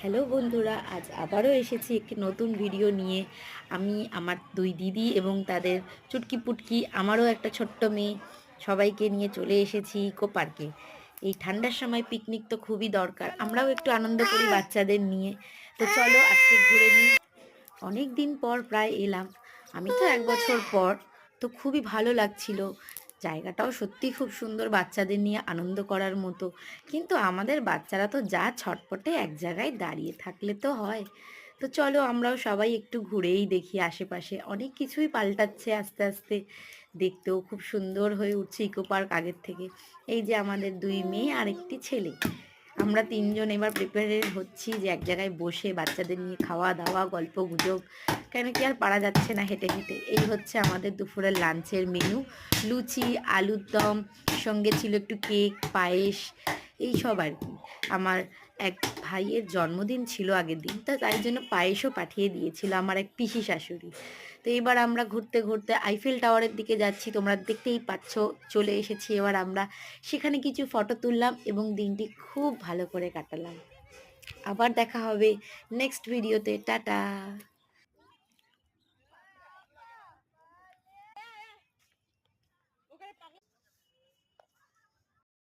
Hello বন্ধুরা, আজ আবারও এসেছি একটি নতুন ভিডিও নিয়ে। আমি আমার দুই দিদি এবং তাদের চুটকি পুটকি, আমারও একটা ছোট্ট মেয়ে, সবাইকে নিয়ে চলে এসেছি ইকো পার্কে। এই ঠান্ডার সময় পিকনিক তো খুবই দরকার, আমরাও একটু আনন্দ করি বাচ্চাদের নিয়ে। তো চলো আজকে ঘুরে নিই। অনেক দিন পর প্রায় এলাম, আমি তো 1 বছর পর। তো খুবই ভালো লাগছিল, জায়গাটাও সত্যি খুব সুন্দর, বাচ্চাদের নিয়ে আনন্দ করার মতো। কিন্তু আমাদের বাচ্চারা তো যা ছটপটে, এক জায়গায় দাঁড়িয়ে থাকলে তো হয়। তো চলো আমরাও সবাই একটু ঘুরেই দেখি, আশেপাশে অনেক কিছুই পাল্টাচ্ছে আস্তে আস্তে, দেখতেও খুব সুন্দর হয়ে উঠছে ইকো পার্ক আগের থেকে। এই যে আমাদের দুই মেয়ে আর একটি ছেলে, আমরা তিনজন এবার প্রিপেয়ার হচ্ছি যে এক জায়গায় বসে বাচ্চাদের নিয়ে খাওয়া দাওয়া গল্প গুজব, কেন কি আর পারা যাচ্ছে না হেঁটে হেঁটে। এই হচ্ছে আমাদের দুপুরের লাঞ্চের মেনু: লুচি, আলুর দম, সঙ্গে ছিল একটু কেক, পায়েস, এই সব আর কি। আমার এক ভাইয়ের জন্মদিন ছিল আগের দিন, তো তাই জন্য পায়েসও পাঠিয়ে দিয়েছিল আমার এক পিসি শাশুড়ি। তো এবার আমরা ঘুরতে ঘুরতে আইফেল টাওয়ারের দিকে যাচ্ছি, তোমরা দেখতেই পাচ্ছ। চলে এসেছি এবার আমরা সেখানে, কিছু ফটো তুললাম এবং দিনটি খুব ভালো করে কাটালাম। আবার দেখা হবে নেক্সট ভিডিওতে। টাটা।